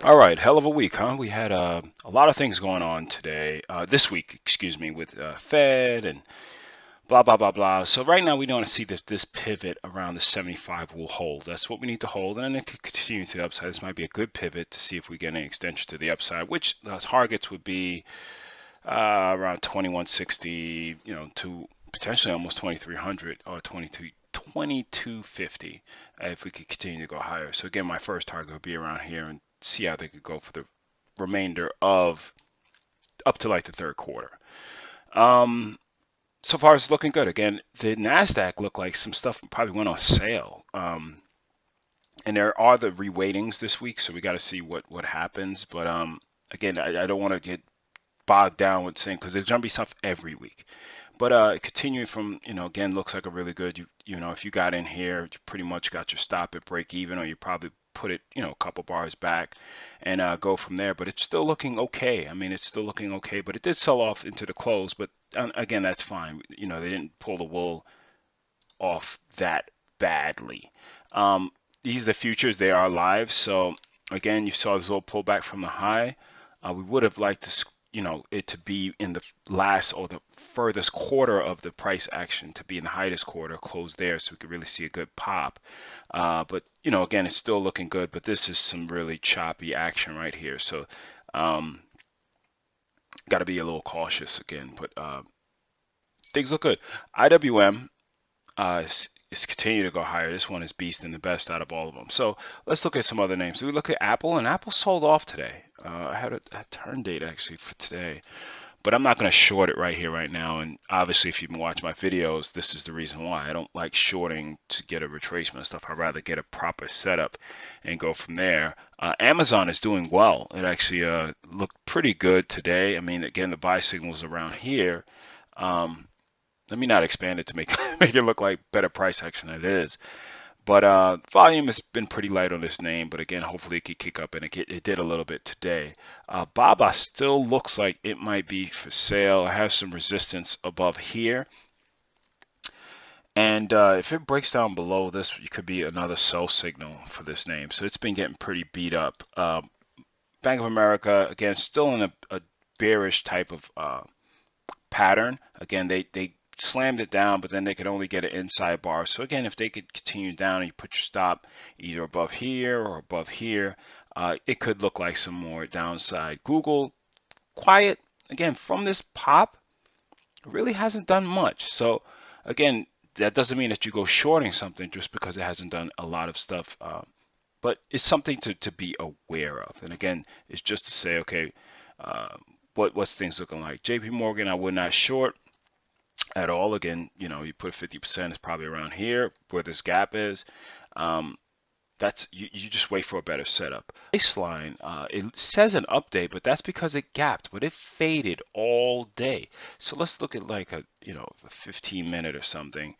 All right, hell of a week, huh? We had a lot of things going on today, this week, excuse me, with Fed and blah, blah, blah, blah. So right now we don't see that this pivot around the 75 will hold. That's what we need to hold, and then it could continue to the upside. This might be a good pivot to see if we get any extension to the upside, which the targets would be around 2160, to potentially almost 2300 or 2250 if we could continue to go higher. So again, my first target would be around here and see how they could go for the remainder of up to like the third quarter. Um, so far it's looking good. Again, the Nasdaq looked like some stuff probably went on sale. And there are the reweightings this week, so we got to see what happens. But again, I don't want to get bogged down with saying because there's gonna be stuff every week. But continuing from, again, looks like a really good, if you got in here, you pretty much got your stop at break even, or you probably put it, a couple bars back and go from there. But it's still looking okay. I mean, it's still looking okay, but it did sell off into the close. But again, that's fine. They didn't pull the wool off that badly. These are the futures. They are live. So again, you saw this little pullback from the high. We would have liked to, it to be in the last or the furthest quarter of the price action, to be in the highest quarter, close there, so we could really see a good pop. But again, it's still looking good. But this is some really choppy action right here. So got to be a little cautious again. But things look good. IWM is continuing to go higher. This one is beasting the best out of all of them. So let's look at some other names. So we look at Apple, and Apple sold off today. I had a turn date actually for today, but I'm not going to short it right here, right now. And obviously, if you've been watching my videos, this is the reason why. I don't like shorting to get a retracement and stuff. I'd rather get a proper setup and go from there. Amazon is doing well. It actually looked pretty good today. I mean, again, the buy signal is around here. Let me not expand it to make make it look like better price action than it is. But volume has been pretty light on this name. But again, hopefully it could kick up, and it did a little bit today. Baba still looks like it might be for sale. I have some resistance above here. And if it breaks down below this, it could be another sell signal for this name. So it's been getting pretty beat up. Bank of America, again, still in a bearish type of pattern. Again, they slammed it down, but then they could only get an inside bar. So again, if they could continue down and you put your stop either above here or above here, it could look like some more downside. Google, quiet. Again, from this pop, really hasn't done much. So again, that doesn't mean that you go shorting something just because it hasn't done a lot of stuff. But it's something to be aware of. And again, it's just to say, okay, what's things looking like? JP Morgan, I would not short at all. Again, you put 50%, it's probably around here where this gap is. That's you just wait for a better setup. Baseline, it says an update, but that's because it gapped, but it faded all day. So let's look at like a 15-minute or something,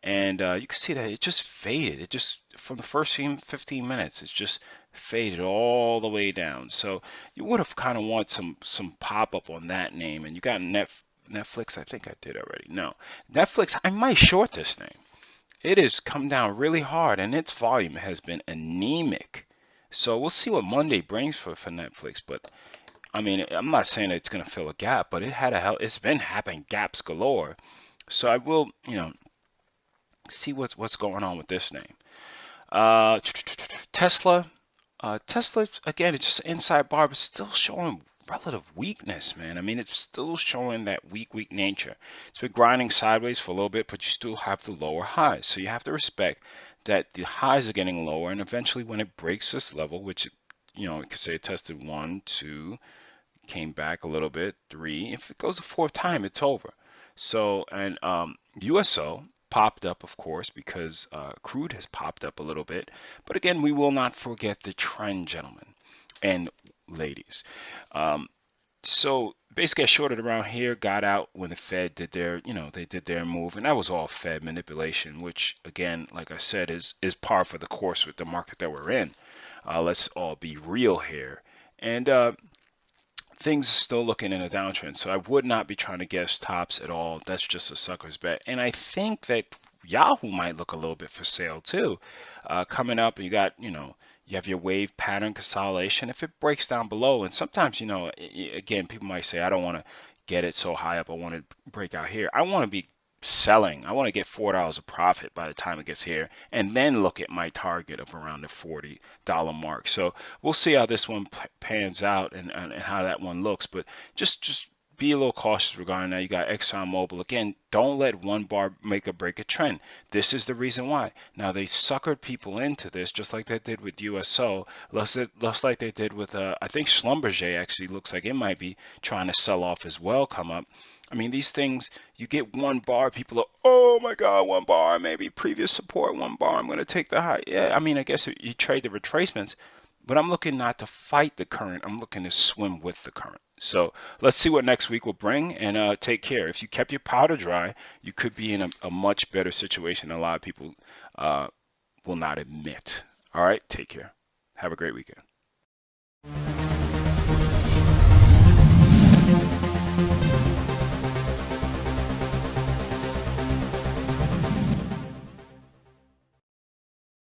and you can see that it just faded. It just, from the first 15 minutes, it's just faded all the way down. So you would have kind of want some pop up on that name, and you got Netflix. I think I did already. No, Netflix, I might short this thing. It has come down really hard, and its volume has been anemic. So we'll see what Monday brings for Netflix. But I mean, I'm not saying it's going to fill a gap, but it's been having gaps galore. So I will, see what's going on with this name. Tesla. Tesla, again, it's just an inside bar, but still showing relative weakness, man. I mean, it's still showing that weak nature. It's been grinding sideways for a little bit, but you still have the lower highs. So you have to respect that the highs are getting lower, and eventually when it breaks this level, which, you could say it tested 1, 2, came back a little bit, 3. If it goes a fourth time, it's over. So, and USO popped up, of course, because crude has popped up a little bit. But again, we will not forget the trend, gentlemen and ladies. So basically, I shorted around here, got out when the Fed did their, they did their move, and that was all Fed manipulation, which again, like I said, is par for the course with the market that we're in. Let's all be real here. And things are still looking in a downtrend. So I would not be trying to guess tops at all. That's just a sucker's bet. And I think that Yahoo might look a little bit for sale too. Coming up, you got, You have your wave pattern consolidation. If it breaks down below, and sometimes, you know, again, people might say, I don't want to get it so high up. I want to break out here. I want to be selling. I want to get $4 of profit by the time it gets here, and then look at my target of around the $40 mark. So we'll see how this one pans out and how that one looks. But just be a little cautious regarding that. You got ExxonMobil. Again, don't let one bar make or break a trend. This is the reason why. Now, they suckered people into this just like they did with USO, just like they did with, I think Schlumberger actually looks like it might be trying to sell off as well come up. I mean, these things, you get one bar, people are, oh my God, one bar, maybe previous support, one bar, I'm going to take the high. Yeah, I mean, I guess you trade the retracements, but I'm looking not to fight the current. I'm looking to swim with the current. So let's see what next week will bring, and take care. If you kept your powder dry, you could be in a much better situation than a lot of people will not admit. All right, take care. Have a great weekend.